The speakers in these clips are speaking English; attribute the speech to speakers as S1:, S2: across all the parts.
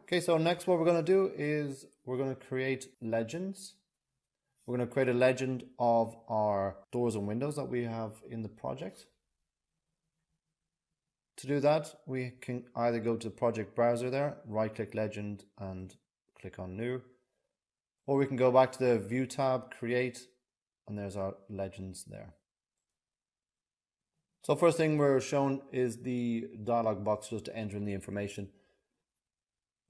S1: Okay, so next what we're going to do is we're going to create legends. We're going to create a legend of our doors and windows that we have in the project. To do that, we can either go to the project browser there, right click legend and click on new, or we can go back to the view tab, create, and there's our legends there. So first thing we're shown is the dialog box just to enter in the information.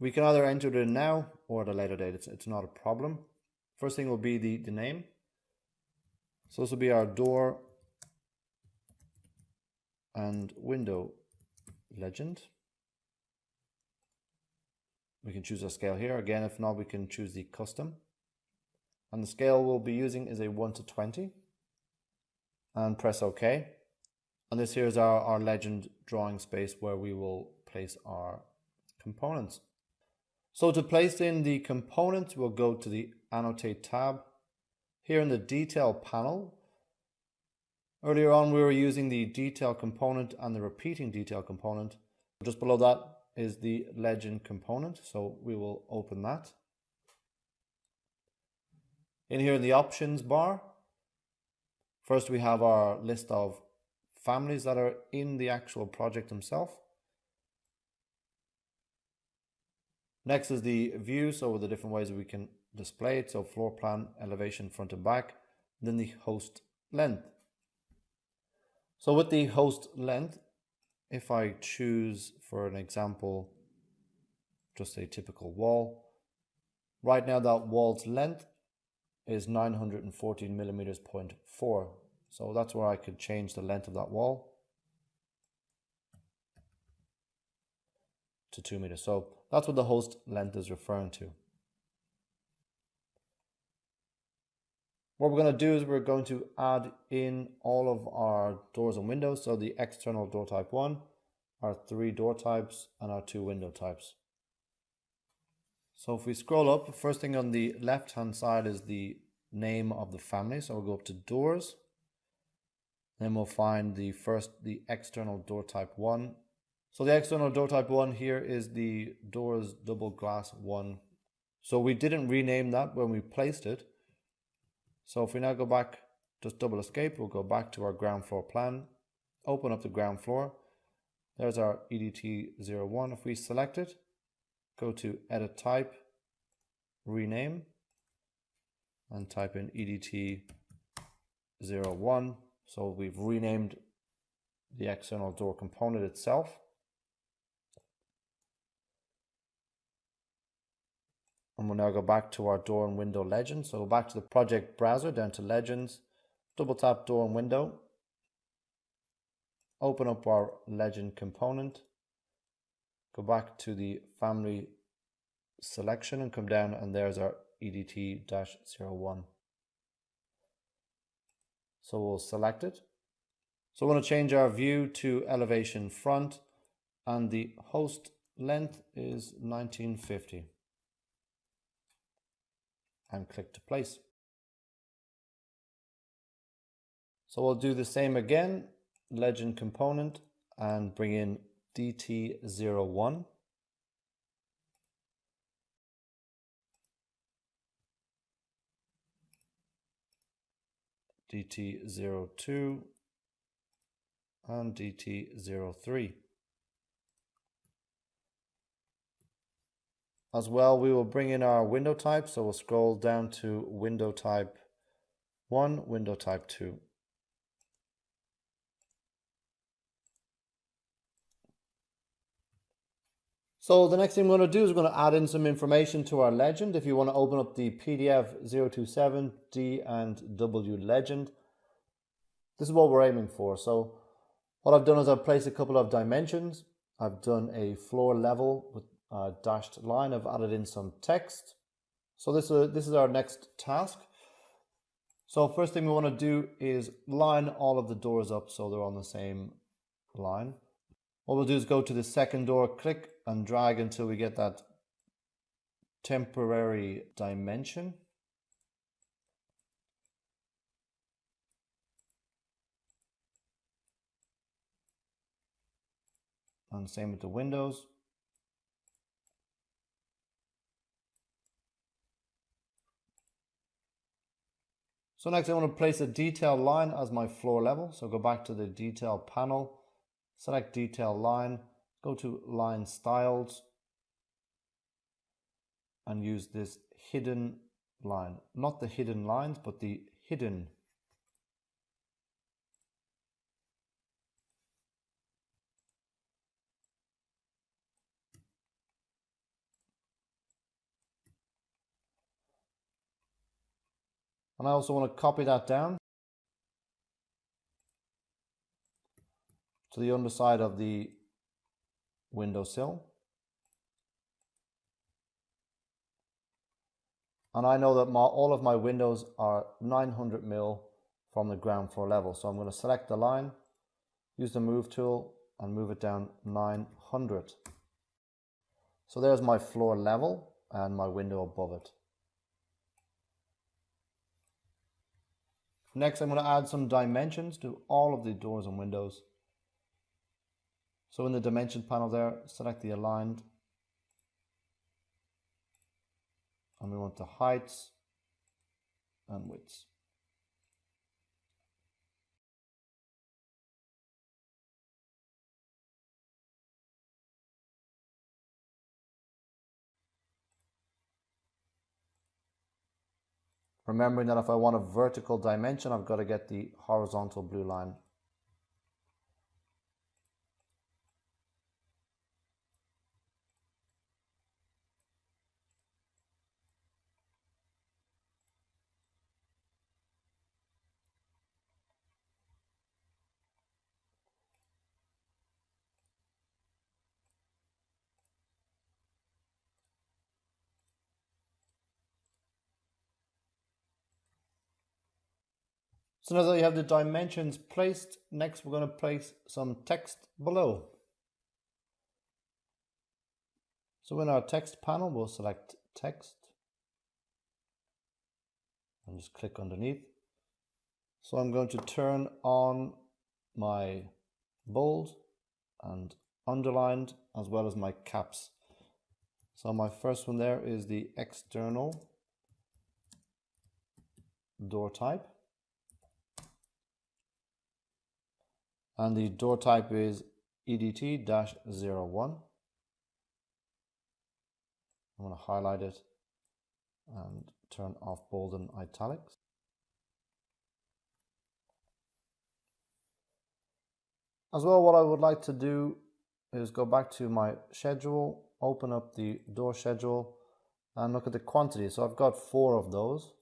S1: We can either enter it in now or at a later date. It's not a problem. First thing will be the name. So this will be our door and window legend. We can choose a scale here. Again, if not, we can choose the custom. And the scale we'll be using is a 1:20. And press OK. And this here is our legend drawing space where we will place our components. So to place in the components, we'll go to the Annotate tab. Here in the Detail panel, earlier on we were using the Detail component and the Repeating Detail component. Just below that is the Legend component, so we will open that. In here in the Options bar, first we have our list of families that are in the actual project themselves. Next is the view, so the different ways we can display it, so floor plan, elevation, front and back, then the host length. So with the host length, if I choose, for an example, just a typical wall, right now that wall's length is 914 millimeters 0.4. So that's where I could change the length of that wall to 2 meters. So that's what the host length is referring to. What we're going to do is we're going to add in all of our doors and windows. So the external door type 1, our 3 door types, and our 2 window types. So if we scroll up, first thing on the left hand side is the name of the family. So we'll go up to doors. Then we'll find the external door type 1. So the external door type 1 here is the doors double glass 1. So we didn't rename that when we placed it. So if we now go back, just double escape, we'll go back to our ground floor plan, open up the ground floor. There's our EDT01. If we select it, go to edit type, rename, and type in EDT01. So we've renamed the external door component itself. And we'll now go back to our door and window legend. So back to the project browser, down to legends, double tap door and window, open up our legend component, go back to the family selection and come down, and there's our EDT-01. So we'll select it. So we're going to change our view to elevation front, and the host length is 1950. And click to place. So we'll do the same again, legend component, and bring in DT01. DT02 and DT03. As well, we will bring in our window type, so we'll scroll down to window type 1, window type 2. So the next thing we're going to do is we're going to add in some information to our legend. If you want to open up the PDF 027 D and W legend, this is what we're aiming for. So what I've done is I've placed a couple of dimensions. I've done a floor level with a dashed line. I've added in some text. So this is our next task. So first thing we want to do is line all of the doors up so they're on the same line. What we'll do is go to the second door, click and drag until we get that temporary dimension. And same with the windows. So next I want to place a detail line as my floor level. So go back to the detail panel, select detail line, go to line styles, and use this hidden line. Not the hidden lines, but the hidden. And I also want to copy that down to the underside of the windowsill. And I know that all of my windows are 900 mil from the ground floor level. So I'm going to select the line, use the move tool, and move it down 900. So there's my floor level and my window above it. Next, I'm going to add some dimensions to all of the doors and windows. So in the dimension panel there, select the aligned, and we want the heights and widths. Remembering that if I want a vertical dimension, I've got to get the horizontal blue line. So now that you have the dimensions placed, next we're going to place some text below. So in our text panel, we'll select text and just click underneath. So I'm going to turn on my bold and underlined as well as my caps. So my first one there is the external door type. And the door type is EDT-01. I'm going to highlight it and turn off bold and italics. As well, what I would like to do is go back to my schedule, open up the door schedule, and look at the quantity. So I've got 4 of those.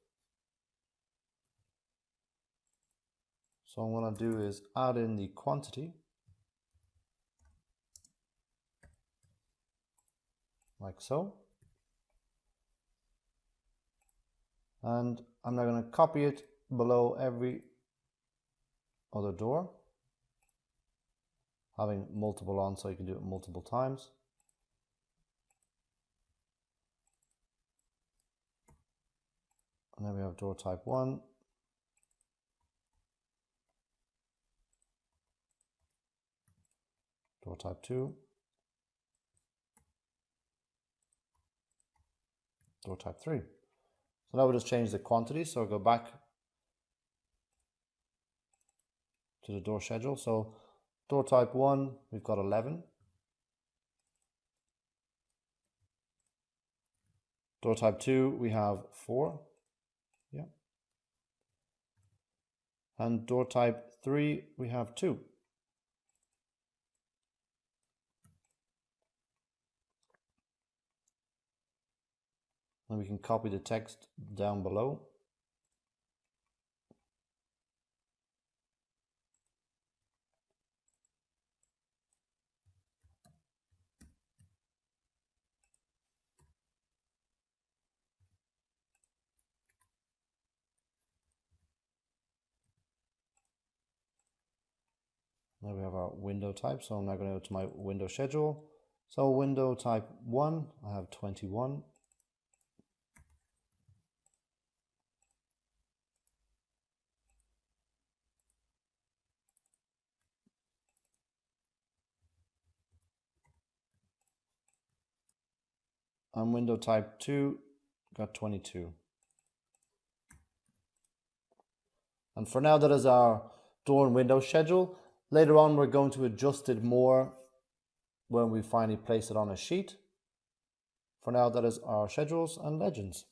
S1: So what I'm going to do is add in the quantity, like so. And I'm now going to copy it below every other door, having multiple on so you can do it multiple times. And then we have door type 1. Door type 2. Door type 3. So now we'll just change the quantity. So I'll go back to the door schedule. So door type 1, we've got 11. Door type 2, we have 4. Yeah. And door type 3, we have 2. And we can copy the text down below. Now we have our window type. So I'm now going to go to my window schedule. So window type 1, I have 21. And window type 2 got 22. And for now, that is our door and window schedule. Later on, we're going to adjust it more when we finally place it on a sheet. For now, that is our schedules and legends.